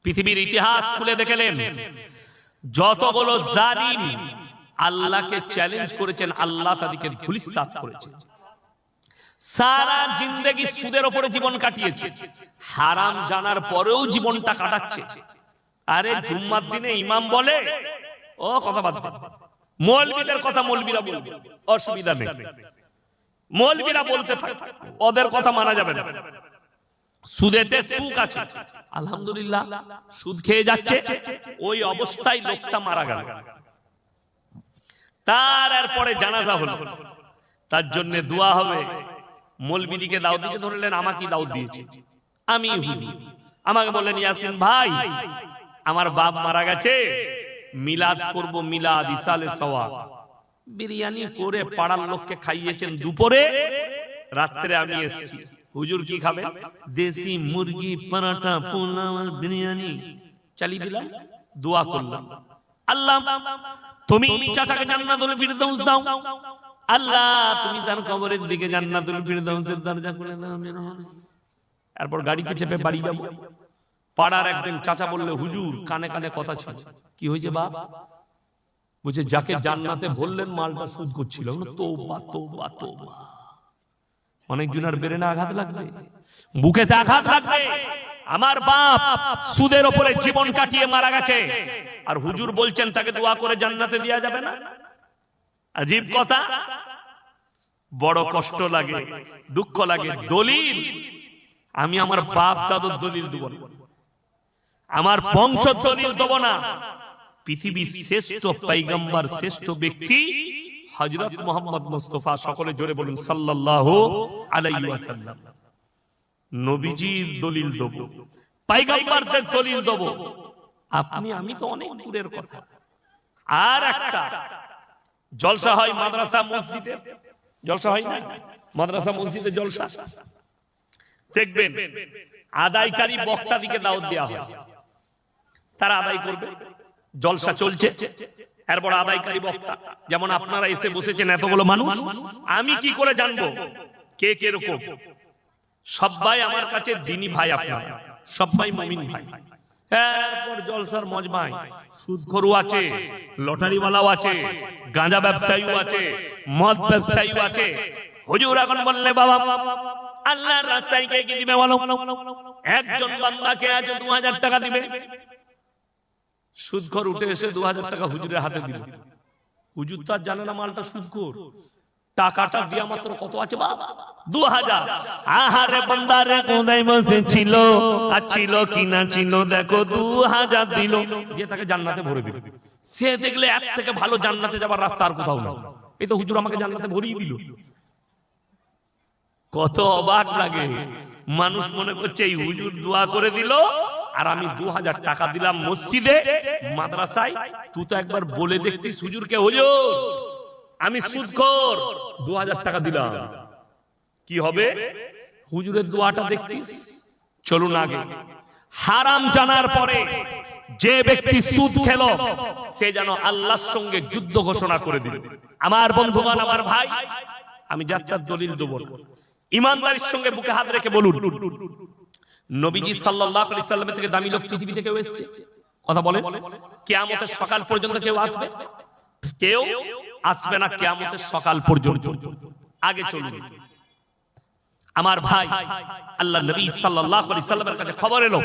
পৃথিবীর ইতিহাস খুলে দেখলেন যতগুলো জালিম আল্লাহকে চ্যালেঞ্জ করেছেন, আল্লাহ তাদেরকে ধূলিসাৎ করেছেন। সারা জিন্দেগি সুদের উপরে জীবন কাটিয়েছে, হারাম জানার পরেও জীবনটা কাটাচ্ছে। আরে জুম্মার দিনে ইমাম বলে, ও কথা বাদ দাও, মৌলবীদের কথা মৌলবীরা বলবে, অসুবিধা নেই, মৌলবীরা বলতে থাকে, ওদের কথা মানা যাবে না। সুদেতে সুখ আছে, আলহামদুলিল্লাহ, সুদ খেয়ে যাচ্ছে, ওই অবস্থায় লোকটা মারা গেল। তার এরপরে জানাজা হলো, তার জন্য দোয়া হবে। মৌলবীদিকে দাওয়াত দিতে ধরলেন, আমাকে দাওয়াত দিয়েছে, আমি হুজুর। আমাকে বললেন, ইয়াসিন ভাই, আমার বাপ মারা গেছে, মিলাদ করব, মিলাদ ইসালে সওয়াব। বিরিয়ানি করে পাড়ার লোককে খাইয়েছেন দুপুরে, রাত্রে আমি এসেছি, হুজুর কি খাবে? দেশি মুরগি, পরোটা, পোলাও, বিরিয়ানি চালিয়ে দিলাম। দোয়া করলাম, আল্লাহ তুমি চাচাকে জান্নাতুল ফিরদাউস দাও, আল্লাহ তুমি তার কবরের দিকে জান্নাতুল ফিরদাউসের দরজা খুলে দাও। এরপর গাড়িতে চেপে বাড়ি যাব। পাড়ার একজন চাচা বললে, হুজুর কানে কানে কথা ছিল। কি হয়েছে বাপ? বুঝে যাকে জান্নাতে বললেন মালটা সুদ করছিল। তোবা তোবা তোবা। অনেক জনের ব্রেনে আঘাত লাগবে, বুকেতে আঘাত লাগবে। আমার বাপ সুদের উপরে জীবন কাটিয়ে মারা গেছে, আর হুজুর বলছেন তাকে দোয়া করে জান্নাতে দেওয়া যাবে না। আজীব কথা, বড় কষ্ট লাগে, দুঃখ লাগে। দলিল আমি আমার বাপ দাদুর দলিল দেব না, আমার বংশ দলিল দেব না। পৃথিবীর শ্রেষ্ঠ পয়গম্বর, শ্রেষ্ঠ ব্যক্তি হযরত মুহাম্মদ মুস্তাফা, সকলে জোরে বলুন সাল্লাল্লাহু আলাইহি ওয়াসাল্লাম। নবীজির দলিল দেব, পয়গম্বরদের দলিল দেব। আপনি আমি তো অনেক দূরের কথা। আর একটা জলসা হয় মাদ্রাসা মসজিদে, জলসা হয় না? মাদ্রাসা মসজিদে জলসা দেখবেন, আদায়কারী বক্তাদিকে দাওয়াত দেওয়া হয়, তারা আদায় করবে। জলসা চলছে, এরপর আদায়কারী বক্তা, যেমন আপনারা এসে বসেছেন এতগুলো মানুষ, আমি কি করে জানবো কে কে রকম? সবাই আমার কাছে দ্বীনি ভাই, আপনারা সবাই মুমিন ভাই। এরপর জলসার মজমায় সুদখোরও আছে, লটারিওয়ালাও আছে, গাঁজা ব্যবসায়ীও আছে, মদ ব্যবসায়ীও আছে। হুজুর এখন বললে, বাবা আল্লাহর রাস্তায় কে কি দিবে বলো? একজন বান্দাকে আজ 2000 টাকা দিবে। সুদখোর উঠে এসে 2000 টাকা হুজুরের হাতে দিল। হুজুর তো আর জানে না মালটা সুদখোর। টাকাটা দিয়া মাত্র কত আছে বাবা? 2000। আহারে বান্দারে কোথায় বসেছিল, আর ছিল কিনা ছিল দেখো, 2000 দিল, দিয়ে তাকে জান্নাতে ভরে দিল। সে দেখলে এর থেকে ভালো জান্নাতে যাবার রাস্তা আর কোথাও না। এই তো হুজুর আমাকে জান্নাতে ভরিয়ে দিল। কত অবাক লাগে। মানুষ মনে করছে এই হুজুর দোয়া করে দিল, আর আমি 2000 টাকা দিলাম মসজিদে, মাদ্রাসায়। তুই তো একবার বলে দেখতিস হুজুরকে, হুজুর আমি সুদখোর, 2000 টাকা দিলাম, কি হবে? হুজুরের দোয়াটা দেখতিস। চলুন আগে। হারাম জানার পরে যে ব্যক্তি সুদ খেল, সে যেন আল্লাহর সঙ্গে যুদ্ধ ঘোষণা করে দিল। আমার বন্ধুগণ, আমার ভাই, আমি যাত্রার দলিল দেব না। ইমানদারির সঙ্গে বুকে হাত রেখে বলুন, নবীজি সাল্লাল্লাহু আলাইহি সাল্লামের থেকে দামি লোক পৃথিবীতে কেউ এসেছে? কথা বলেন। কিয়ামতের সকাল পর্যন্ত কেউ আসবে? কেউ আসবে না কিয়ামতের সকাল পর্যন্ত। আগে চলুন আমার ভাই। আল্লাহর নবী সাল্লাল্লাহু আলাইহি সাল্লামের কাছে খবর এলো,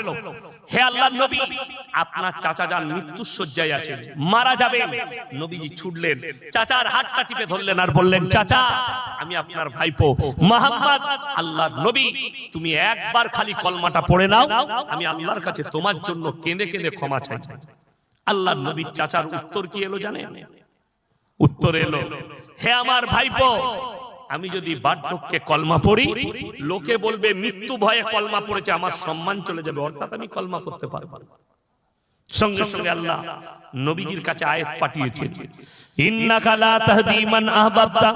হে আল্লাহর নবী, আপনার চাচা যান মৃত্যুর শয্যায় আছেন, মারা যাবেন। নবীজি ছুটলেন, চাচার হাতটা টিপে ধরলেন আর বললেন, চাচা আমি আপনার ভাইপো মুহাম্মদ, আল্লাহর নবী, তুমি একবার খালি কলমাটা পড়ে নাও, আমি আল্লাহর কাছে তোমার জন্য কেঁদে কেঁদে ক্ষমা চাই। আল্লাহর নবীর চাচার উত্তর কি এলো জানেন? উত্তর এলো, হে আমার ভাইপো, আমি যদি বার্ধক্যে কলমা পড়ি, লোকে বলবে মৃত্যু ভয়ে কলমা পড়েছে, আমার সম্মান চলে যাবে, অর্থাৎ আমি কলমা পড়তে পারবো না। সঙ্গে সঙ্গে আল্লাহ নবীজির কাছে আয়াত পাঠিয়েছেন, ইন্নাকা লা তাহদি মান আহবাবতা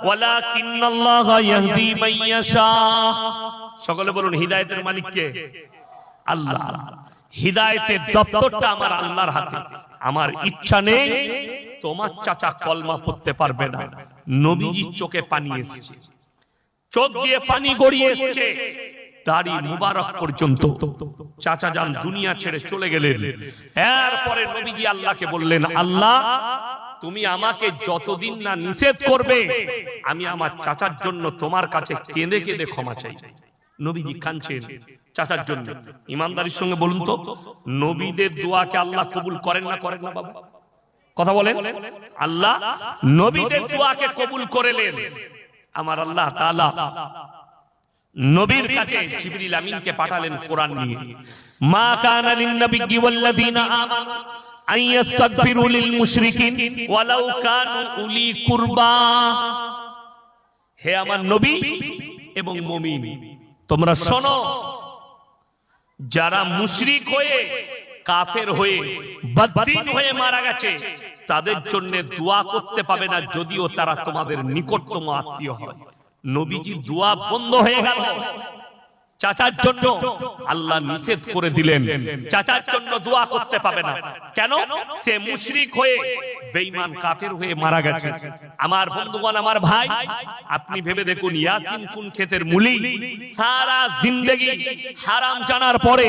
ওয়ালাকিন্নাল্লাহা ইয়াহদি মান ইয়াশা। সকলে বলুন, হিদায়াতের মালিক কে? আল্লাহ। হিদায়াতের দপ্তরটা আমার আল্লাহর হাতে। আমার ইচ্ছা নেই তোমার চাচা কলমা পড়তে পারবে না। নবীজির চোখে পানি এসেছে, চোখ দিয়ে পানি গড়িয়ে এসেছে। দাড়ি মুবারক পর্যন্ত চাচা যান দুনিয়া ছেড়ে চলে গেলেন। এরপরে নবীজি আল্লাহকে বললেন, আল্লাহ তুমি আমাকে যতদিন না নিষেধ করবে আমি আমার চাচার জন্য তোমার কাছে কেঁদে কেঁদে ক্ষমা চাই। নবীজি কাঁদছেন চাচার জন্য। ইমানদারির সঙ্গে বলুন তো, নবীদের দোয়াকে আল্লাহ কবুল করেন না করেন না বাবা? কথা বলেন। আল্লাহ নবীদের দোয়াকে কবুল করেলেন। আমার আল্লাহ তাআলা নবীর কাছে জিবরিল আমিনকে পাঠালেন কোরআন নিয়ে। মা কানা লিন নাবিয়্যি ওয়াল্লাযীনা আমানু আন ইস্তাগফিরু লিল মুশরিকিন ওয়ালাউ কানু উলি কুরবা। হে আমার নবী এবং মুমিন, তোমরা শোনো, যারা মুশরিক হয়ে কাফের হয়ে বদ্দীন হয়ে মারা গেছে তাদের জন্য দোয়া করতে পাবে না যদিও তারা তোমাদের নিকটতম আত্মীয় হয়। নবীজি দোয়া বন্ধ হয়ে গেল। চাচার জন্য আল্লাহ নিষেধ করে দিলেন, চাচার জন্য দোয়া করতে পাবে না। কেন? সে মুশরিক হয়ে বেঈমান কাফের হয়ে মারা গেছে। আমার বন্ধুগণ, আমার ভাই, আপনি ভেবে দেখুন ইয়াসিন কোন ক্ষেতের মুলি। সারা জিন্দেগি হারাম জানার পরে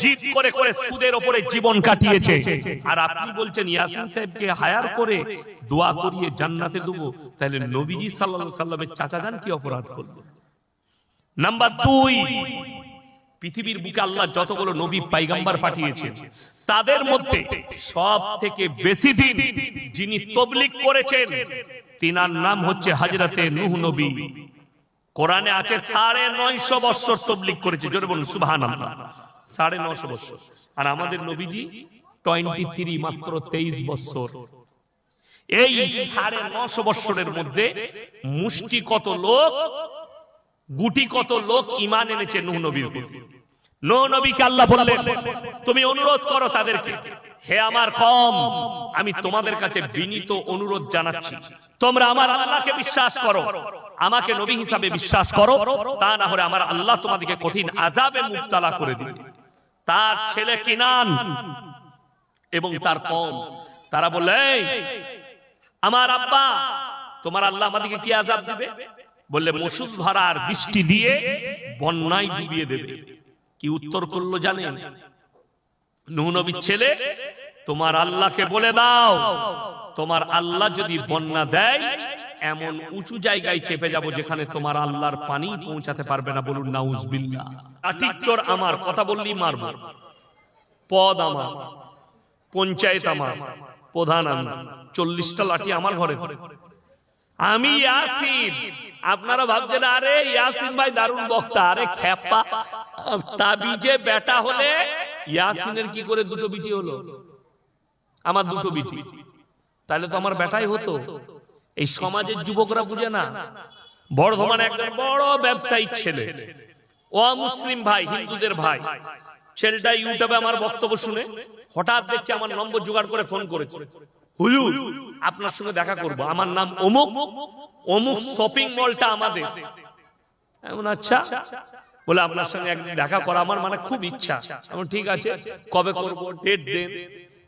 জিদ করে করে সুদের উপরে জীবন কাটিয়েছে, আর আপনি বলছেন ইয়াসিন সাহেবকে হায়ার করে দোয়া করিয়ে জান্নাতে দেবো। তাহলে নবীজি সাল্লাল্লাহু আলাইহি সাল্লামের চাচা যান কি অপরাধ করলো? নাম্বার 2, পৃথিবীর বুকে আল্লাহ যতগুলো নবী পয়গম্বর পাঠিয়েছেন তাদের মধ্যে সব থেকে বেশি দিন যিনি তাবলীগ করেছেন তিনার নাম হচ্ছে হযরতে নূহ নবী। কোরআনে আছে 950 বছর তাবলীগ করেছে। জোরে বলুন সুবহানাল্লাহ। 950 বছর। আর আমাদের নবীজি 23, মাত্র 23 বছর। এই 950 বছরের মধ্যে মুষ্টি কত লোক, গুটি কত লোক ঈমান এনেছে নূহ নবীর প্রতি। নূহ নবীকে আল্লাহ বললেন, তুমি অনুরোধ করো তাদেরকে, হে আমার কওম, আমি তোমাদের কাছে বিনীত অনুরোধ জানাচ্ছি, তোমরা আমার আল্লাহকে বিশ্বাস করো, আমাকে নবী হিসাবে বিশ্বাস করো, তা না হলে আমার আল্লাহ তোমাদেরকে কঠিন আযাবে মুবতালা করে দিবে। তার ছেলে কিনান এবং তার কওম তারা বললে, আমার আব্বা, তোমার আল্লাহ আমাদেরকে কি আযাব দিবে? বললে মুষলধারার বৃষ্টি দিয়ে বন্যায় ডুবিয়ে দেবে। কি উত্তর করলো জানেন? নূহ নবীর ছেলে, তোমার আল্লাহকে বলে দাও, তোমার আল্লাহ যদি বন্যা দেয় এমন উঁচু জায়গায় চেপে যাব যেখানে তোমার আল্লাহর পানি পৌঁছাতে পারবে না। বলুন নাউজুবিল্লাহ। লাঠির চোর আমার, কথা বললেই মারবো। পদ আমার, পঞ্চায়েত আমার, প্রধান আমার, 40টা লাঠি আমার ঘরে। আমি ইয়াসিন। আপনারা ভাবছেন আরে ইয়াসিন ভাই দারুণ বক্তা, আরে খেপা, তাবিজে বেটা হলে ইয়াসিনের কি করে দুটো বিটি হলো? আমার দুটো বিটি, তাহলে তো আমার বেটাই হতো। এই সমাজের যুবকরা বুঝে না। বর্ধমানে একজন বড় ব্যবসায়ী ছেলে, অমুসলিম ভাই, হিন্দুদের ভাই। ছেলেটা ইউটিউবে আমার বক্তব্য শুনে হঠাৎ দেখছে আমার নম্বর জোগাড় করে ফোন করেছে, হুজুর আপনার সঙ্গে দেখা করব, আমার নাম অমুক, অমুক শপিং মলটা আমাদের। এমন আচ্ছা, বলে আপনার সঙ্গে একদিন দেখা করা আমার মানে খুব ইচ্ছা। এমন ঠিক আছে, কবে করব, ডেট দেন।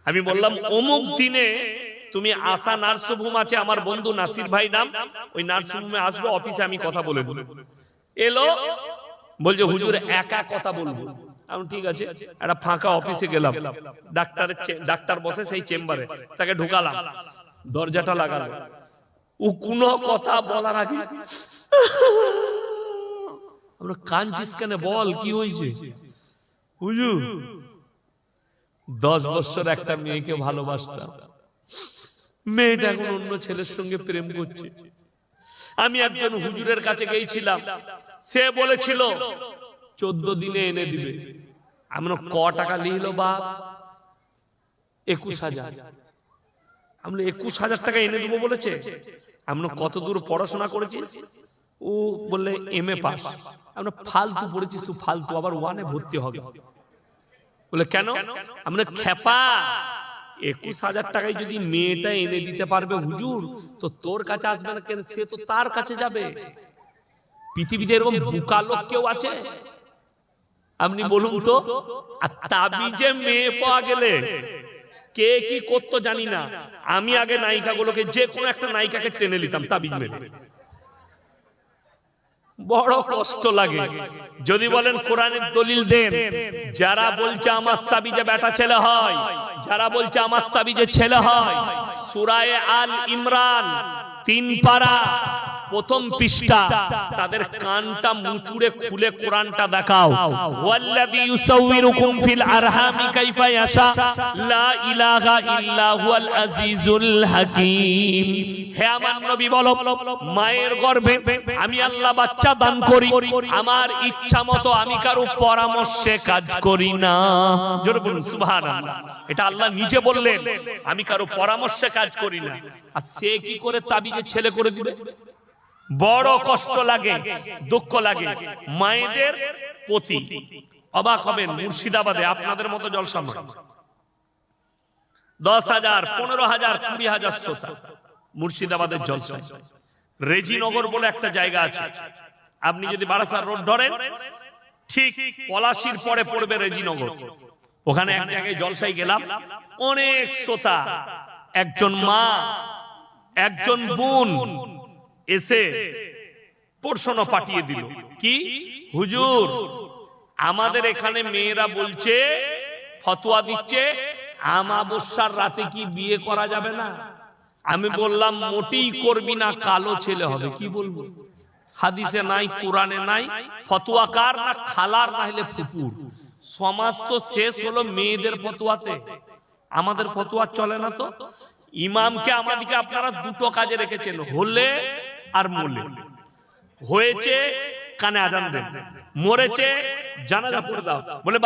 আমি বললাম অমুক দিনে তুমি আশা নার্সিংহোম আছে, আমার বন্ধু নাসির ভাই নাম, ওই নার্সিংহোমে আসবে, অফিসে আমি কথা বলে বলে। এলো, বলছে হুজুর একা কথা বলবো। আমি ঠিক আছে, একটা ফাঁকা অফিসে গেলাম, ডাক্তার বসে সেই চেম্বারে, তাকে ঢুকালাম, দরজাটা লাগালাম। ও কোনো কথা বলার আগে আমরা কাঁদছিস কেন, বল কি হয়েছে? হুজুর 10 বছর একটা মেয়েকে ভালোবাসতাম, মেয়েটা এখন অন্য ছেলের সঙ্গে প্রেম করছে। আমি একজন হুজুরের কাছে গিয়েছিলাম, সে বলেছিল 14 দিনে এনে দিবে। আমরা ক টাকা নিল বাপ? 21,000। আমরা 21,000 টাকা এনে দেবো বলেছে। আমরা কত দূর পড়াশোনা করেছিস? ও বললে MA পাস। আমরা ফালতু পড়েছিস তুই, ফালতু, আবার 1 এ ভর্তি হবে। বলে কেন? আমরা খেপা, 21,000 টাকায় যদি মেয়েটা এনে দিতে পারবে হুজুর, তো তোর কাছে আসবে না কেন? সে তো তার কাছে যাবে। পৃথিবীতে এরকম বোকা লোক কেউ আছে? আপনি বলুন তো। আর তাবিজে মেয়ে পাওয়া গেলে কে কি করতো জানি না, আমি আগে নায়িকাগুলোকে, যে কোনো একটা নায়িকাকে টেনে নিতাম তাবিজ মেরে। বড় কষ্ট লাগে। যদি বলেন কোরআনের দলিল দেন, যারা বলছে আমার তাবিজে বেটা ছেলে হয়, যারা বলছে আমার তাবিজে ছেলে হয়, সূরা আল ইমরান 3 পারা প্রথম পৃষ্ঠা, তাদের কানটা মুচুড়ে খুলে কোরআনটা দেখাও। ওয়াল্লাযী ইউসাউবিরুকুম ফিল আরহামি কাইফা ইয়াশা লা ইলাহা ইল্লা হুয়াল আজিজুল হাকীম। হে আমার নবী বলো, মায়ের গর্ভে আমি আল্লাহ বাচ্চা দান করি, আমার ইচ্ছা মতো, আমি কারো পরামর্শে কাজ করি না। জোরে বলুন সুবহানাল্লাহ। এটা আল্লাহ নিজে বললেন, আমি কারো পরামর্শে কাজ করি না। আর সে কি করে তাবিজে ছেলে করে দিবে? বড় কষ্ট লাগে, দুঃখ লাগে মায়েদের প্রতি। অবাক হবেন, মুর্শিদাবাদে আপনাদের মতো জলসা নয়, 10,000, 15,000, 20,000 শ্রোতা মুর্শিদাবাদের জলসা। রেজিনগর বলে একটা জায়গা আছে, আপনি যদি বারাসাত রোড ধরেন, ঠিক পলাশির পরে পড়বে রেজিনগর। ওখানে এক জায়গায় জলসায় গেলাম, অনেক শ্রোতা, একজন মা, একজন বোন এসে প্রশ্ন পাঠিয়ে দিল, কি হুজুর আমাদের এখানে মেয়েরা বলছে, ফতোয়া দিচ্ছে, আমাবস্যার রাতে কি বিয়ে করা যাবে না? আমি বললাম মোটেই করবি না, কালো ছেলে হবে। কি বলবো? হাদিসে নাই, কোরআনে নাই। ফতোয়া কার? না খালার, না হলে ফুপুর। সমাজ তো শেষ হলো মেয়েদের ফতোয়াতে, আমাদের ফতোয়া চলে না। তো ইমামকে আমাদেরকে আপনারা দুটো কাজে রেখেছেন, হলে আর মলে। হয়েছে কানে আজান দেন, মরেছে জানাজা পড়ে দাও। বলে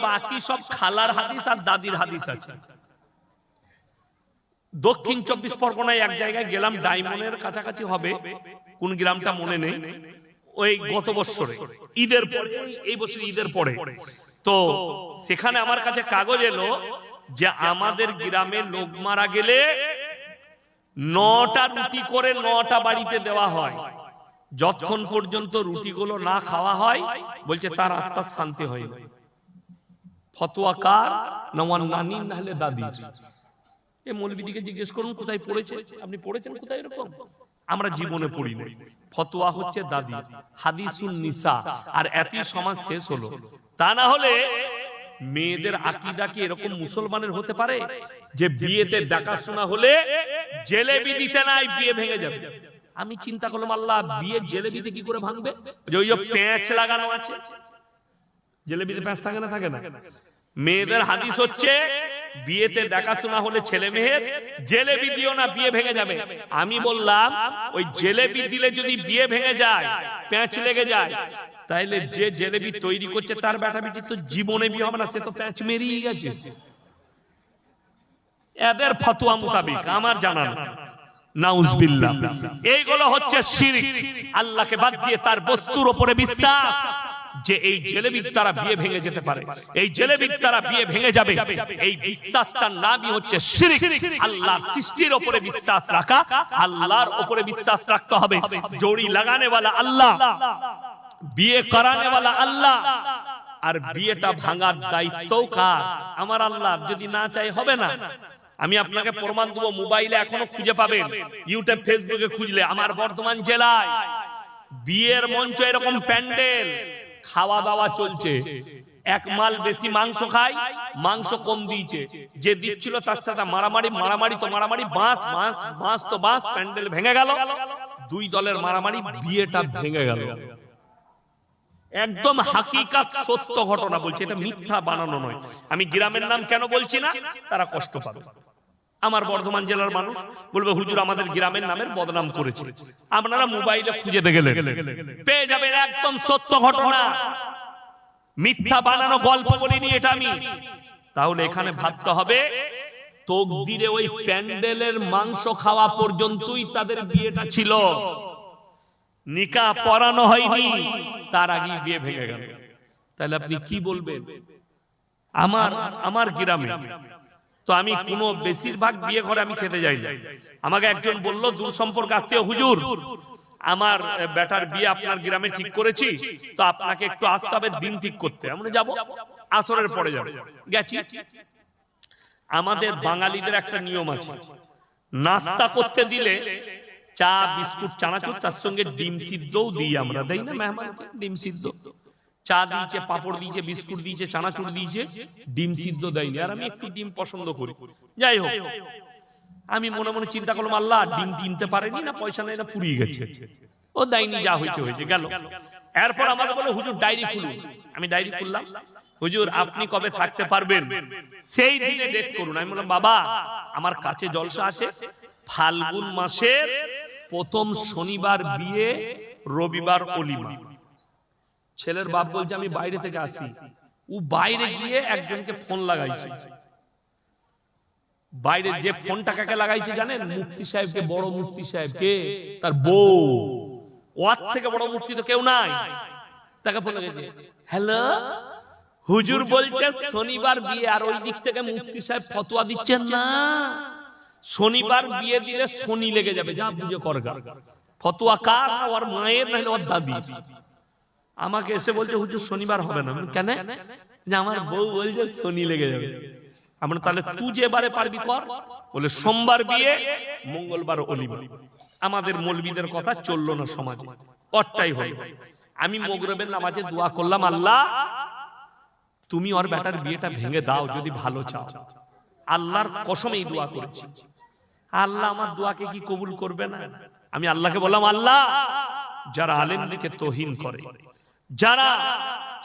বাকি সব খালার হাদিস আর দাদির হাদিস আছে। দক্ষিণ 24 পরগনায় এক জায়গায় গেলাম, ডায়মন্ডের কাছাকাছি হবে, কোন গ্রামটা মনে নেই। ওই গত বছরে ঈদের পরে, এই বছর ঈদের পরে, তো সেখানে আমার কাছে কাগজ এলো যে আমাদের গ্রামে লোক মারা গেলে 9টা রুটি করে 9টা বাড়িতে দেওয়া হয়। যতক্ষণ পর্যন্ত রুটিগুলো না খাওয়া হয়, বলছে তার আত্মার শান্তি হয় না। ফতোয়া কার? না ওয়ান নানি, না হলে দাদির। এই মৌলবীদিকে জিজ্ঞেস করুন কোথায় পড়েছে, আপনি পড়েছেন কোথায় এরকম? আমরা জীবনে পড়ি না। ফতোয়া হচ্ছে দাদি, হাদিসুন নিসা। আর এতই সমাজ শেষ হলো। তা না হলে মেয়েদের আকীদা কি এরকম মুসলমানের হতে পারে যে বিয়েতে দেখাশোনা হলে জেলেবি দিতে নাই, বিয়ে ভেঙে যাবে? আমি চিন্তা করলাম, আল্লাহ বিয়ে জেলেবিতে কি করে ভাঙবে? ওই যে প্যাঁচ লাগানো আছে, জেলেবিতে প্যাঁচ থাকে না? থাকে না। মেয়েদের হাদিস হচ্ছে বিয়েতে দেখাশোনা হলে ছেলে মেয়ের জেলেবি দিও না, বিয়ে ভেঙে যাবে। আমি বললাম ওই জেলেবি দিলে যদি বিয়ে ভেঙে যায়, প্যাঁচ লেগে যায়, তাইলে যে জেলেবি তৈরি করছে তার বেটা বেটি তো জীবনে বিয়ে হবে না, সে তো প্যাঁচ মেরিয়ে গেছে। এদের ফতোয়া মোতাবেক, আমার জানা না। নাউজুবিল্লাহ। এইগুলো হচ্ছে শিরক, আল্লাহকে বাদ দিয়ে তার বস্তুর উপরে বিশ্বাস যে এই জেলেবির দ্বারা বিয়ে ভেঙে যেতে পারে, এই জেলেবির দ্বারা বিয়ে ভেঙে যাবে। এই বিশ্বাসটার নামই হচ্ছে শিরক। আল্লাহর সৃষ্টির উপরে বিশ্বাস রাখা, আল্লাহর উপরে বিশ্বাস রাখতে হবে। জড়ি লাগানে ওয়ালা আল্লাহ, বিয়ে করানে ওয়ালা আল্লাহ, আর বিয়েটা ভাঙার দায়িত্বও কার? আমার আল্লাহ। যদি না চাই হবে না। আমি আপনাকে প্রমাণ দেবো, মোবাইলে এখনো খুঁজে পাবেন, ইউটিউব ফেসবুকে খুঁজলে। আমার বর্ধমান জেলায় বিয়ের মঞ্চ, এরকম প্যান্ডেল, খাওয়া দাওয়া চলছে। এক মাল বেশি মাংস খায়, মাংস কম দিয়েছে, যে দিচ্ছিল তার সাথে মারামারি, মারামারি তো মারামারি, বাঁশ বাঁশ বাঁশ তো বাঁশ, প্যান্ডেল ভেঙে গেল। দুই দলের মারামারি, বিয়েটা ভেঙে গেল। একদম হাকিকাত সত্য ঘটনা বলছি, এটা মিথ্যা বানানো নয়। আমি গ্রামের নাম কেন বলছি না, তারা কষ্ট পাবে। আমার বর্ধমান জেলার মানুষ বলবে হুজুর আমাদের গ্রামের নামের বদনাম করেছে। আপনারা মোবাইলে খুঁজে দেখলেন, পেয়ে যাবেন একদম সত্য ঘটনা, মিথ্যা বানানো গল্প বলিনি এটা আমি। তাহলে এখানে ভাবতে হবে, তকদিরে ওই প্যান্ডেলের মাংস খাওয়া পর্যন্তই তাদের বিয়েটা ছিল, নিকাহ পড়ানো হয়নি, তার আগে বিয়ে ভেঙে গেল। তাহলে আপনি কি বলবেন? আমার গ্রামে তো আমি কোনো বেশিরভাগ বিয়ে ঘরে আমি খেতে যাই না। আমাকে একজন বলল, দূর সম্পর্ক আত্মীয়, হুজুর আমার বেটার বিয়ে আপনার গ্রামে ঠিক করেছি, তো আপনাকে একটু আসতে হবে দিন ঠিক করতে। আমরা যাব, আসরের পরে যাব। গেছি। আমাদের বাঙালিদের একটা নিয়ম আছে, নাস্তা করতে দিলে চা বিস্কুট চানাচুর, তার সঙ্গে ডিম সিদ্ধও দিই আমরা, দেই না মেহমানকে ডিম সিদ্ধ? চা দিয়েছে, পাপড় দিয়েছে, বিস্কুট দিয়েছে, চানাচুর দিয়েছে, ডিম সিদ্ধ দেয়নি। আর আমি একটু ডিম পছন্দ করি। যাই হোক, আমি মনে মনে চিন্তা করলাম, আল্লাহ ডিম কিনতে পারেনি, না পয়সা নেই, না ফুরিয়ে গেছে, ও দেয়নি, যা হয়েছে হয়েছে, গেল। এরপর আমাকে বলে হুজুর ডায়েরি খুলুন। আমি ডায়েরি খুললাম, হুজুর আপনি কবে থাকতে পারবেন সেই দিনে ডেট করুন। আমি বললাম বাবা আমার কাছে জলসা আছে, ফাল্গুন মাসের প্রথম শনিবার বিয়ে, রবিবার অলিমা। ছেলের বাপ বলছে আমি বাইরে থেকে আসি। ও বাইরে গিয়ে একজনকে ফোন লাগাইছে। বাইরে যে ফোনটা কাকে লাগাইছে জানেন? মুফতি সাহেবকে, বড় মুফতি সাহেবকে, তার বউ। ওর থেকে বড় মুফতি তো কেউ নাই। তাকে ফোন লাগাইছে, হ্যালো হুজুর বলছে শনিবার বিয়ে, আর ওই দিক থেকে মুফতি সাহেব ফতোয়া দিচ্ছেন না শনিবার বিয়ে দিলে শনি লেগে যাবে, যা বুঝে করগা। ফতোয়া কার? ওর মায়ের, নাহলে ওর দাদি। আমাকে এসে বলছে হুজুর শনিবার হবে না। কেন? যে আমার বউ বলছে শনি লেগে যাবে। আমরা তাহলে তুই যে এবারে পারবি কর। বলে সোমবার বিয়ে, মঙ্গলবার অলিমা। আমাদের মৌলবীদের কথা চললো না সমাজে, অটটাই হল। আমি মাগরিবের নামাজে দোয়া করলাম, আল্লাহ তুমি ওর বেটার বিয়েটা ভেঙে দাও যদি ভালো চাও। আল্লাহর কসমেই দোয়া করেছি, আল্লাহ আমার দোয়াকে কি কবুল করবে না? আমি আল্লাহকে বললাম, আল্লাহ যারা আলেমদেরকে তোহিন করে, যারা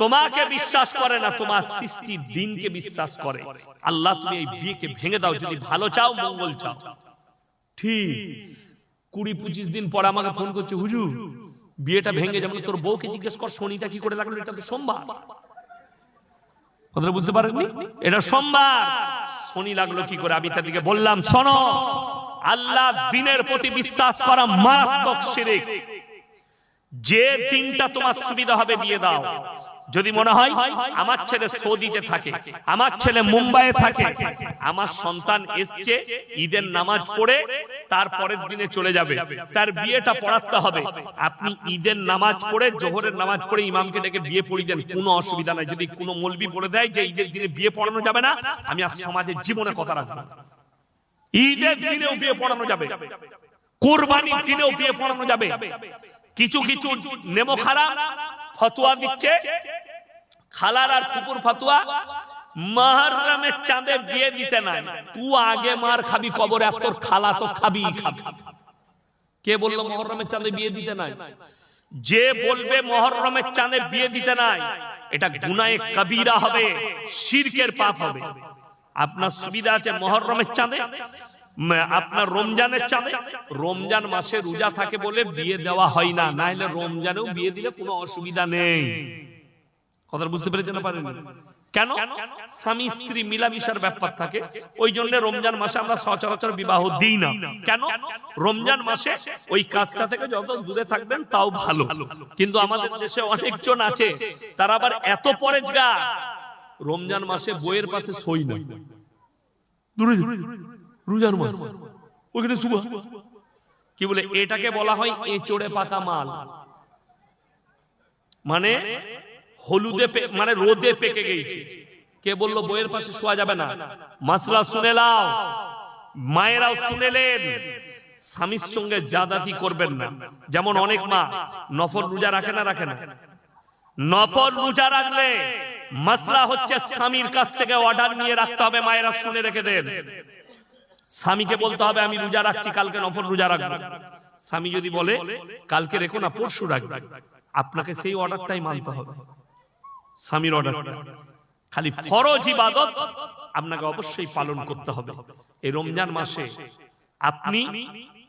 তোমাকে বিশ্বাস করে না, তোমার সৃষ্টি দিনকে বিশ্বাস করে, আল্লাহ তুমি এই বিয়েকে ভেঙে দাও যদি ভালো চাও, মঙ্গল চাও। ঠিক 20-25 দিন পর আমাকে ফোন করছে, হুজুর বিয়েটা ভেঙে যাবে। তোর বউকে জিজ্ঞেস কর শনিটা কি করে লাগলো, এটা তো সোমবার। কথাটা বুঝতে পারেননি? এটা সোমবার, শনি লাগলো কি করে? আমি তাদেরকে বললাম, শোনো, আল্লাহ দিনের প্রতি বিশ্বাস করা মারাত্মক শিরক। যে দিনটা তোমার সুবিধা হবে বিয়ে দাও। যদি মনে হয় আমার ছেলে সৌদিতে থাকে, আমার ছেলে মুম্বাইয়ে থাকে, আমার সন্তান এসছে ঈদের নামাজ পড়ে তারপরের দিনে চলে যাবে, তার বিয়েটা পড়াতে হবে, আপনি ঈদের নামাজ পড়ে, জোহরের নামাজ পড়ে ইমামকে ডেকে বিয়ে পড়িয়ে দেন, কোনো অসুবিধা নাই। যদি কোনো মৌলবি বলে দেয় যে ঈদের দিনে বিয়ে পড়ানো যাবে না, আমি আর সমাজের জীবনে কথা রাখবো। ঈদের দিনেও বিয়ে পড়ানো যাবে, কুরবানির দিনেও বিয়ে পড়ানো যাবে। কিছু কিছু নেমো খারাপ ফতোয়া দিচ্ছে, খালার আর কুকুর ফতোয়া, মুহররমের চাঁদে বিয়ে দিতে নাই। তুই আগে মার খাবি কবরে, আর তোর খালা তো খাবি খাবি। কে বললো মুহররমের চাঁদে বিয়ে দিতে নাই? যে বলবে মুহররমের চাঁদে বিয়ে দিতে নাই, এটা গুনাহে কবিরা হবে, শিরকের পাপ হবে। আপনার সুবিধা আছে মুহররমের চাঁদে, আপনার রমজানের চাঁদে, রমজান মাসে রোজা থাকে বলে বিয়ে দেওয়া হয় না, নাইলে রমজানেও বিয়ে দিলে কোনো অসুবিধা নেই। কথা বুঝতে পেরেছেন না? পারেন কেন? স্বামী স্ত্রী মিলামিশার ব্যাপার থাকে, ওই জন্য রমজান মাসে আমরা সচরাচর বিবাহ দিই না। কেন? রমজান মাসে ওই কাজটা থেকে যত দূরে থাকবেন তাও ভালো। কিন্তু আমাদের দেশে অনেকজন আছে, তারা আবার এত পরেজগার, রমজান মাসে বইয়ের পাশে সই না। রোজার মাস ওইখানে শুভ কি বলে, এটাকে বলা হয় এঁচড়ে পাকা মাল। মানে হলুদে, মানে রোদে পেকে গেছে। কে বললো বইয়ের পাশে শোয়া যাবে না? মাসলা শুনে লাও, মায়েরাও শুনেলেন, স্বামীর সঙ্গে জাদাতি করবেন না। যেমন অনেক মা নফল রোজা রাখে না, রাখে না। নফল রোজা রাখলে মাসলা হচ্ছে স্বামীর কাছ থেকে অর্ডার নিয়ে রাখতে হবে। মায়েরা শুনে রেখে দেন, স্বামীকে বলতে হবে আমি রোজা রাখছি, কালকে নফল রোজা রাখবো। স্বামী যদি বলে কালকে রেখো না, পরশু রাখবে, আপনাকে সেই অর্ডারটাই মানতে হবে, স্বামীর অর্ডারটা। খালি ফরজ ইবাদত আপনাকে অবশ্যই পালন করতে হবে। এই রমজান মাসে আপনি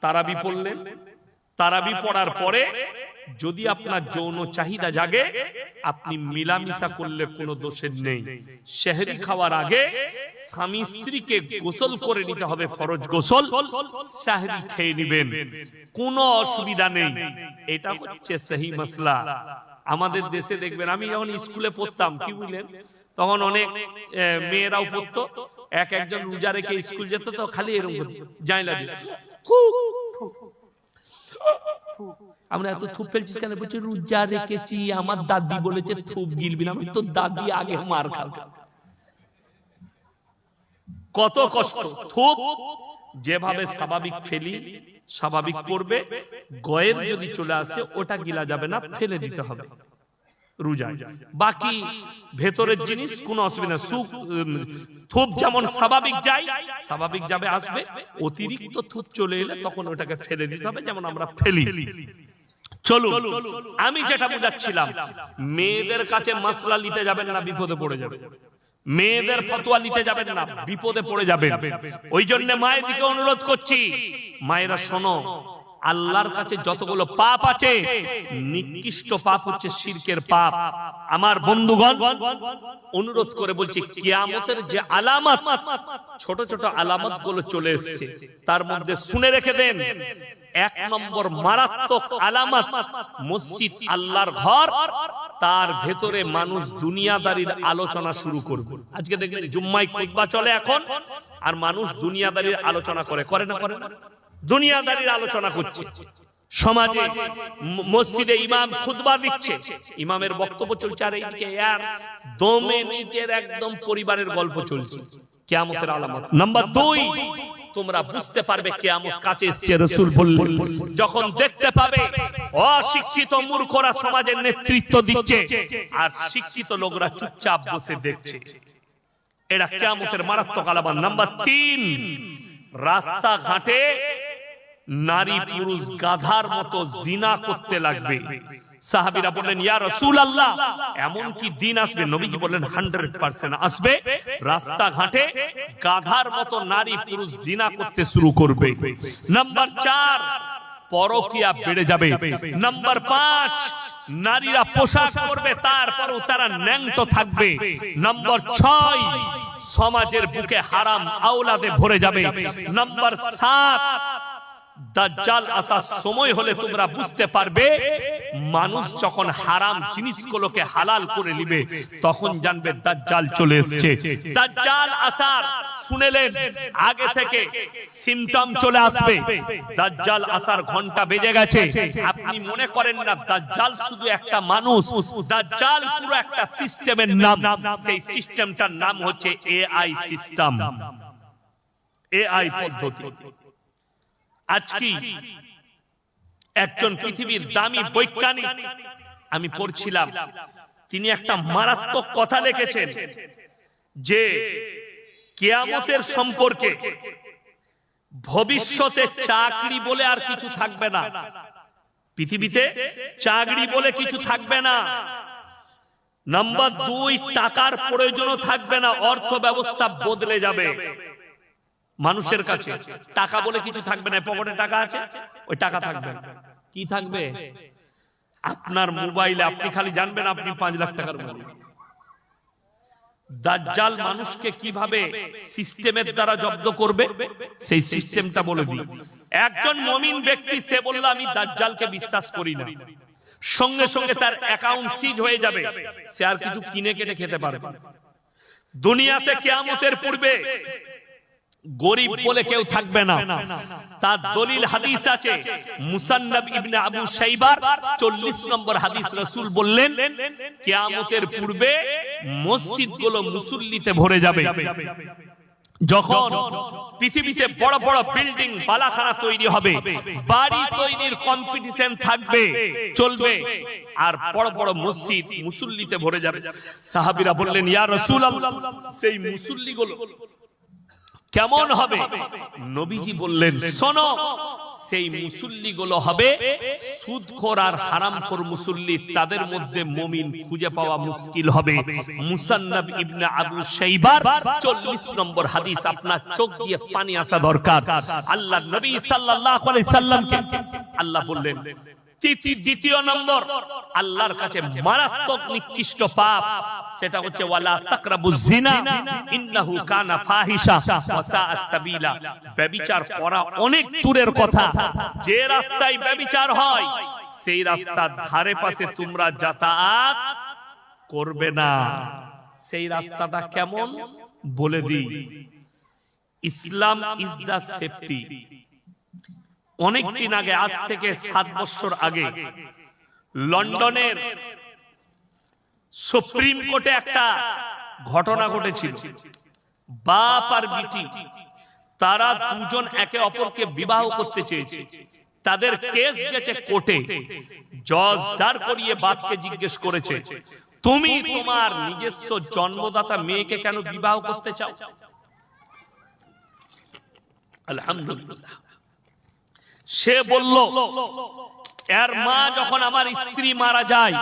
তারাবি পড়লেন, তারাবি পড়ার পরে যদি আপনার যৌন চাহিদা জাগে, আপনি মিলামিশা করলে কোনো দোষের নেই। সেহরি খাওয়ার আগে স্বামী স্ত্রীকে গোসল করে নিতে হবে, ফরজ গোসল, সেহরি খেয়ে নেবেন, কোনো অসুবিধা নেই। এটা হচ্ছে সহি মাসলা। আমাদের দেশে দেখবেন, আমি যখন স্কুলে পড়তাম, কি বুঝলেন, তখন অনেক মেয়েরাও পড়তো, একজন রোজা রেখে স্কুল যেত, তো খালি এরকম জানলা দিয়ে আমরা এত থুপ ফেলছিস কেন? বলছি রোজা রেখেছি, আমার দাদি বলেছে থুপ গিলবি না। আমি তো দাদি আগে মার খাবে। কত কষ্ট। থুপ যেভাবে স্বাভাবিক ফেলি স্বাভাবিক পড়বে, গয়ের যদি চলে আসে ওটা গিলা যাবে না, ফেলে দিতে হবে রোজায়। বাকি ভেতরের জিনিস কোনো অসুবিধা, সুখ থুপ যেমন স্বাভাবিক যায়, স্বাভাবিক যাবে আসবে, অতিরিক্ত থুপ চলে এলে তখন ওটাকে ফেলে দিতে হবে, যেমন আমরা ফেলি। চলো, আমি যেটা বুঝাচ্ছিলাম, মেয়েদের কাছে মাসলা নিতে যাবেন না, বিপদে পড়ে যাবে। মেয়েদের ফতোয়া নিতে যাবেন না, বিপদে পড়ে যাবেন। ওই জন্য মায়ের দিকে অনুরোধ করছি, মায়েরা শোনো, আল্লাহর কাছে যতগুলো পাপ আছে, নিকৃষ্ট পাপ হচ্ছে শিরকের পাপ। আমার বন্ধুগণ, অনুরোধ করে বলছি, কিয়ামতের যে আলামত, ছোট ছোট আলামত গুলো চলে এসেছে, তার মধ্যে শুনে রেখে দেন, 1 নম্বর মারাত্মক আলামত, মসজিদ আল্লাহর ঘর, তার ভেতরে মানুষ দুনিয়াদারির আলোচনা শুরু করবে। আজকে দেখবেন জুম্মায় খুতবা চলে এখন, আর মানুষ দুনিয়াদারির আলোচনা করে না করে না, দুনিয়াদারির আলোচনা করছে সমাজে। মসজিদে ইমাম খুতবা দিচ্ছে, ইমামের বক্তব্য চলছে, আর এইদিকে আর দমে নিজের একদম পরিবারের গল্প চলছে। কিয়ামতের আলামত নাম্বার 2, তোমরা বুঝতে পারবে কিয়ামত কাছে এসেছে। রাসূল বললেন, যখন দেখতে পাবে অশিক্ষিত মূর্খরা সমাজের নেতৃত্ব দিচ্ছে আর শিক্ষিত লোকরা চুপচাপ বসে দেখছে, এটা কিয়ামতের মারাত্মক আলামত। নাম্বার 3, রাস্তাঘাটে নারী পুরুষ গাধার মতো জিনা করতে লাগবে। সাহাবীরা বললেন, ইয়া রাসূলুল্লাহ, এমন কি দিন আসবে? নবীজি বললেন, 100% আসবে। রাস্তাঘাটে গাধার মতো নারী পুরুষ জিনা করতে শুরু করবে। নাম্বার 4, পরকিয়া বেড়ে যাবে। নাম্বার 5, নারীরা পোশাক পরবে, তারপরও তারা ন্যাংটো থাকবে। নাম্বার 6, সমাজের বুকে হারাম আওলাদে ভরে যাবে। নাম্বার 7, দাজ্জাল আসার সময় হলে তোমরা বুঝতে পারবে, মানুষ যখন হারাম জিনিসগুলোকে হালাল করে নিবে, তখন জানবে দাজ্জাল চলে এসেছে। দাজ্জাল আসার শুনেলেন, আগে থেকে সিমটম চলে আসবে, দাজ্জাল আসার ঘন্টা বেজে গেছে। আপনি মনে করেন না দাজ্জাল শুধু একটা মানুষ, দাজ্জাল পুরো একটা সিস্টেমের নাম। সেই সিস্টেমটার নাম হচ্ছে এআই সিস্টেম, এআই পদ্ধতি। আজকে একজন পৃথিবীর দামি বৈজ্ঞানিক, আমি পড়ছিলাম, তিনি একটা মারাত্মক কথা লিখেছেন যে কিয়ামতের সম্পর্কে, ভবিষ্যতে চাকরি বলে আর কিছু থাকবে না, পৃথিবীতে চাকরি বলে কিছু থাকবে না। নাম্বার 2, টাকার প্রয়োজনও থাকবে না, অর্থ ব্যবস্থা বদলে যাবে। মানুষের কাছে টাকা বলে কিছু থাকবে না, পকেটে টাকা আছে, ওই টাকা থাকবে। কি থাকবে? আপনার মোবাইলে আপনি খালি জানবেন আপনি 5 লাখ টাকার মালিক। দাজ্জাল মানুষকে কিভাবে সিস্টেমের দ্বারা জব্দ করবে, সেই সিস্টেমটা বলে দিই। একজন মুমিন ব্যক্তি, সে বলল আমি দাজ্জালকে বিশ্বাস করি না, সঙ্গে সঙ্গে তার অ্যাকাউন্ট সিজ হয়ে যাবে, সে আর কিছু কিনে কেটে খেতে পারবে। দুনিয়াতে কিয়ামতের পূর্বে গরিব বলে কেউ থাকবে না, তার দলিল হাদিস আছে। মুসান্নাব ইবনে আবু শাইবার 40 নম্বর হাদিস, রাসূল বললেন কিয়ামতের পূর্বে মসজিদগুলো মুসল্লিতে ভরে যাবে। যখন পৃথিবীতে বড় বড় বিল্ডিং বালাখানা তৈরি হবে, বাড়ি তৈরির কম্পিটিশন থাকবে, চলবে, আর বড় বড় মসজিদ মুসল্লিতে ভরে যাবে। সাহাবীরা বললেন, ইয়া রাসূলুল্লাহ, সেই মুসল্লিগুলো কেমন হবে? নবীজি বললেন, শোনো, সেই মুসল্লিগুলো হবে সুদখোর আর হারামখোর মুসল্লি, তাদের মধ্যে মুমিন খুঁজে পাওয়া মুশকিল হবে। মুসান্নাব ইবনে আবু শাইবার 40 নম্বর হাদিস। আপনার চোখ দিয়ে পানি আসা দরকার। আল্লাহ নবী সাল্লাল্লাহু আলাইহি সাল্লামকে আল্লাহ বললেন, দ্বিতীয় নম্বর আল্লাহর কাছে মারাত্মক নিকৃষ্ট পাপ, সেটা হচ্ছে ওয়ালা তাকরাবুজ জিনা ইন্নাহু কানা ফাহিশা ওয়া সাআস সাবিলা। ব্যভিচার করা অনেক দূরের কথা, যে রাস্তায় ব্যভিচার হয় সেই রাস্তার ধারে পাশে তোমরা যাতায়াত করবে না। সেই রাস্তাটা কেমন বলে দিই। ইসলাম ইজ দা সেফটি। অনেকদিন আগে, আজ থেকে 7 বছর আগে, লন্ডনের সুপ্রিম কোর্টে একটা ঘটনা ঘটেছিল। বাপ আর বিটি তারা দুজন একে অপরকে বিবাহ করতে চেয়েছে, তাদের কেস গেছে কোর্টে। জজ দাঁড় করিয়ে বাপকে জিজ্ঞেস করেছে, তুমি তোমার নিজস্ব জন্মদাতা মেয়েকে কেন বিবাহ করতে চাও? আলহামদুলিল্লাহ, সে বলল, এর মা যখন আমার স্ত্রী মারা যায়,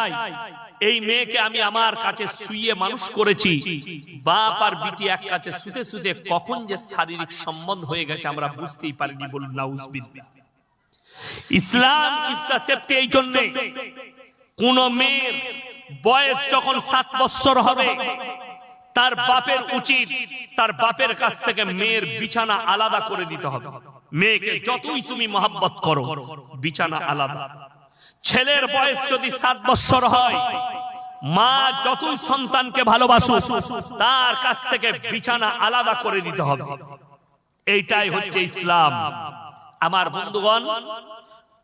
এই মেয়েকে আমি আমার কাছে শুইয়ে মানুষ করেছি। বাপ আর বিটি এক কাছে শুতে শুতে কখন যে শারীরিক সম্বন্ধ হয়ে গেছে আমরা বুঝতেই পারিনি। বলুন নাউজুবিল্লাহ। ইসলাম ইজ দ্য সেফটি। এই জন্য কোন মেয়ের বয়স যখন 7 বছর হবে, তার বাপের উচিত তার বাপের কাছ থেকে মেয়ের বিছানা আলাদা করে দিতে হবে। মেয়েকে যতই তুমি মহব্বত করো, বিছানা আলাদা। ছেলের বয়স যদি 7 বছর হয়, মা যতই সন্তানকে ভালোবাসুক, তার কাছ থেকে বিছানা আলাদা করে দিতে হবে। এইটাই হচ্ছে ইসলাম। আমার বন্ধুগণ,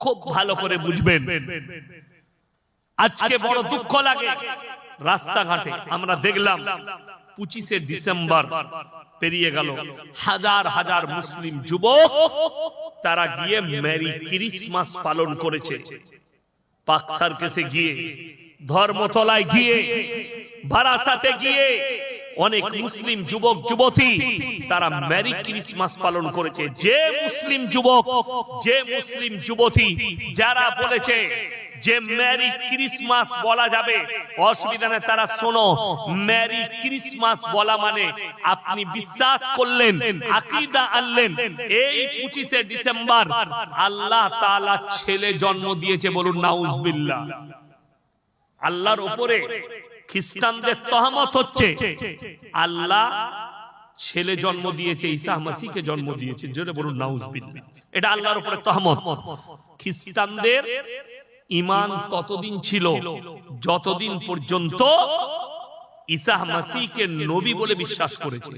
খুব ভালো করে বুঝবেন। আজকে বড় দুঃখ লাগে, রাস্তাঘাটে আমরা দেখলাম 25শে ডিসেম্বর পেরিয়ে গেল, হাজার হাজার মুসলিম যুবক তারা গিয়ে মেরি ক্রিসমাস পালন করেছে। পাক সার্কাসে গিয়ে, ধর্মতলায় গিয়ে, বারাসাতে গিয়ে অনেক মুসলিম যুবক যুবতী তারা মেরি ক্রিসমাস পালন করেছে। যে মুসলিম যুবক, যে মুসলিম যুবতী যারা বলেছে যে মেরি ক্রিসমাস বলা যাবে, অসুবিধা নেই, তারা শোনো, মেরি ক্রিসমাস বলা মানে আপনি বিশ্বাস করলেন, আকীদা আনলেন, এই 25শে ডিসেম্বর আল্লাহ তাআলা ছেলে জন্ম দিয়েছে। বলুন নাউজুবিল্লাহ। আল্লাহর উপরে খ্রিস্টানদের তহমত হচ্ছে আল্লাহ ছেলে জন্ম দিয়েছে, ঈসা মাসিহকে জন্ম দিয়েছে। জোরে বলুন নাউজুবিল্লাহ। এটা আল্লাহর উপরে তহমত। খ্রিস্টানদের ঈমান ততদিন ছিল যতদিন পর্যন্ত ঈসা মাসিহকে নবী বলে বিশ্বাস করেছে।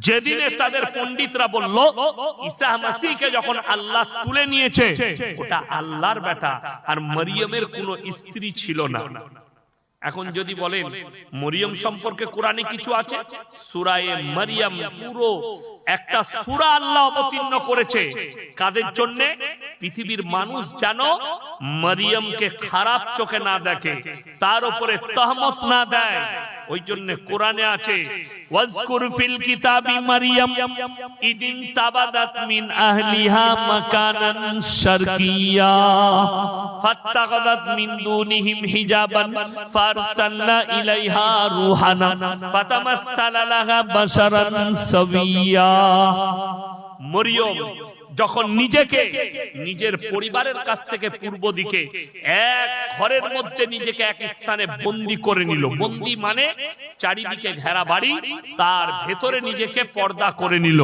যেদিনে তাদের পণ্ডিতরা বলল ঈসা মাসিহকে যখন আল্লাহ তুলে নিয়েছে, ওটা আল্লাহর বেটা আর মরিয়মের কোনো স্ত্রী ছিল না। এখন যদি বলেন মরিয়ম সম্পর্কে কোরআনে কিছু আছে, সূরা মারইয়াম পুরো একটা সূরা আল্লাহ অবতীর্ণ করেছে। কাদের জন্য? পৃথিবীর মানুষ যেন মরিয়মকে খারাপ চোখে না দেখে, তার উপরে তহমত না দেয়। ওই জন্য কোরআনে আছে, ওয়াজকুর ফিল কিতাবি মারইয়াম ইদিন তাবাদাত মিন আহলিহা মাকানান শারকিয়া ফাত্তাখাযাত মিন দুনিহিম হিজাবান ফারসালনা ইলাইহা রূহানা ফাতামাসসালা লাহা বাশারান সাবিয়্যা। মরিয়ম যখন নিজেকে নিজের পরিবারের কাছ থেকে পূর্ব দিকে এক ঘরের মধ্যে নিজেকে এক স্থানে বন্দী করে নিল। বন্দী মানে চারিদিকে ঘেরা বাড়ি, তার ভেতরে নিজেকে পর্দা করে নিল।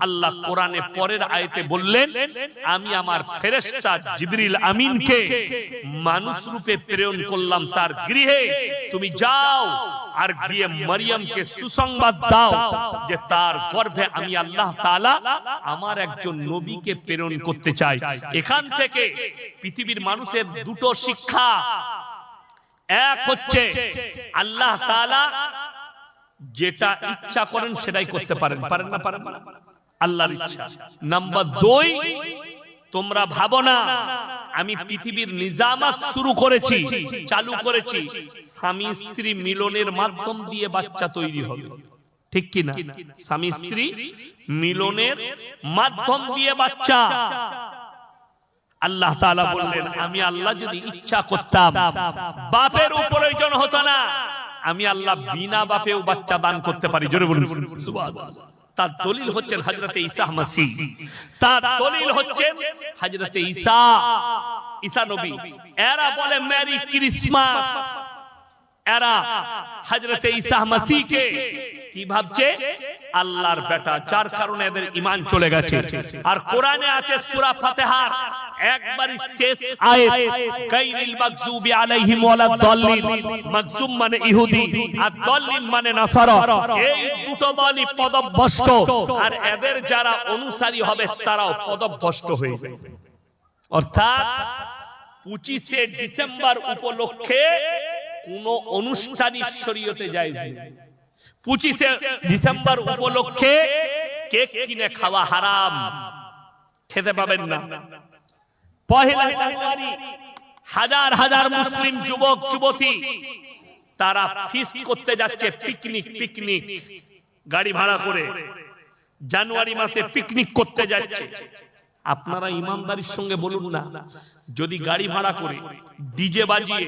আল্লাহ কোরআনে পরের আয়াতে বললেন, আমি আমার ফেরেশতা জিবরিল আমিনকে মানুষ রূপে প্রেরণ করলাম তার গৃহে। তুমি যাও আর গিয়ে মরিয়মকে সুসংবাদ দাও যে তার গর্ভে আমি আল্লাহ তাআলা আমার একজন নবীকে প্রেরণ করতে চাই। এখান থেকে পৃথিবীর মানুষের দুটো শিক্ষা। এক হচ্ছে আল্লাহ তাআলা যেটা ইচ্ছা করেন সেটাই করতে পারেন। পারেন না? পারেন না, আল্লাহর ইচ্ছা। নাম্বার 2, তোমরা ভাবো না আমি পৃথিবীর নিজামাত শুরু করেছি, চালু করেছি, স্বামী স্ত্রী মিলনের মাধ্যম দিয়ে বাচ্চা তৈরি হবে। ঠিক কি না? স্বামী স্ত্রী মিলনের মাধ্যম দিয়ে বাচ্চা। আল্লাহ তাআলা বললেন, আমি আল্লাহ যদি ইচ্ছা করতাম বাপের প্রয়োজন হতো না, আমি আল্লাহ বিনা বাপেও বাচ্চা দান করতে পারি। জোরে বলুন সুবহানাল্লাহ। তার দলিল হচ্ছেন হযরতে ঈসা মাসিহ, তার দলিল হচ্ছেন হযরতে ঈসা নবী। এরা বলে মেরি ক্রিসমাস, এরা হযরতে ঈসা মাসিহকে কি ভাবছে? আল্লাহর বেটা, যার কারণে এদের ঈমান চলে গেছে। আর কোরআনে আছে সূরা ফাতিহার একবারই শেষ আয়াত, গায়রিল মাগযুবি আলাইহিম ওয়ালাদ দাল্লিন। মাগযুম মানে ইহুদি আর দাল্লিন মানে নাসারা। এই দুটো দলই পদভ্রষ্ট, আর এদের যারা অনুসারী হবে তারাও পদভ্রষ্ট হয়ে যাবে। অর্থাৎ 25শে ডিসেম্বর উপলক্ষে কোন অনুষ্ঠান শরীয়তে জায়েজ নেই। 25শে ডিসেম্বর উপলক্ষে কেক কিনে খাওয়া হারাম, খেতে পাবেন না। পহেলা জানুয়ারি হাজার হাজার মুসলিম যুবক যুবতী তারা ফিস্ট করতে যাচ্ছে, পিকনিক গাড়ি ভাড়া করে জানুয়ারি মাসে পিকনিক করতে যাচ্ছে। আপনারা ইমানদারির সঙ্গে বলুন না, যদি গাড়ি ভাড়া করে ডিজে বাজিয়ে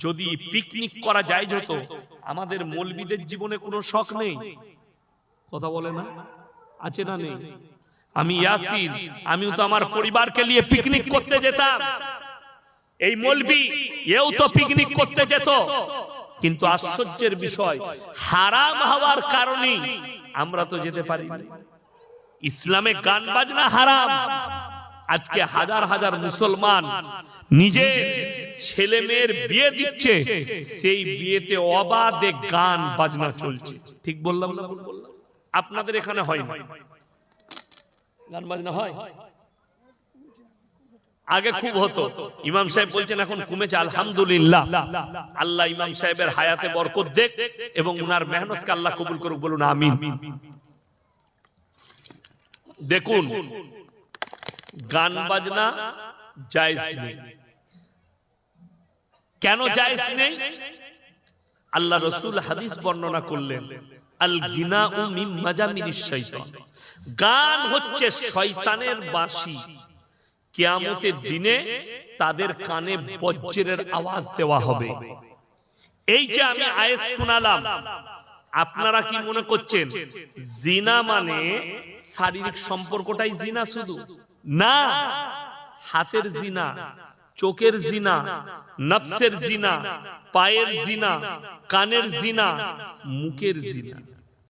যদি পিকনিক করা যায় যেত, আমাদের মৌলবীদের জীবনে কোনো শখ নেই? কথা বলে না? আছে না নেই? আমি ইয়াসিন, আমিও তো আমার পরিবারকে নিয়ে পিকনিক করতে যেতাম। এই মৌলবী এও তো পিকনিক করতে যেত, কিন্তু আশ্চর্যের বিষয় হারাম হওয়ার কারণে আমরা তো যেতে পারি না। ইসলামে গান বাজনা হারাম। আজকে হাজার হাজার মুসলমান নিজের ছেলে মেয়ের বিয়ে দিচ্ছে, সেই বিয়েতে অবাধে গান বাজনা চলছে। ঠিক বললাম না? আপনাদের এখানে হয় না? গান বাজনা হয়? আগে খুব হতো। ইমাম সাহেব বলছেন এখন কমেছে, আলহামদুলিল্লাহ। আল্লাহ ইমাম সাহেবের হায়াতে বরকত দেখ এবং উনার মেহনতকে আল্লাহ কবুল করুক, বলুন আমিন। দেখুন, গান বাজনা জায়েজ নেই। কেন জায়েজ নেই? আল্লাহ রাসূল হাদিস বর্ণনা করলেন, আল গিনাউ মিন মাজামিনিশ শাইতান, গান হচ্ছে শয়তানের বাঁশি। কিয়ামতের দিনে তাদের কানে বজ্রের আওয়াজ দেওয়া হবে। এই যে আমি আয়াত শোনালাম, আপনারা কি মনে করছেন জিনা মানে শারীরিক সম্পর্কটাই জিনা? শুধু না, হাতের জিনা, চোখের জিনা, নফসের জিনা, পায়ের জিনা, কানের জিনা, মুখের জিনা।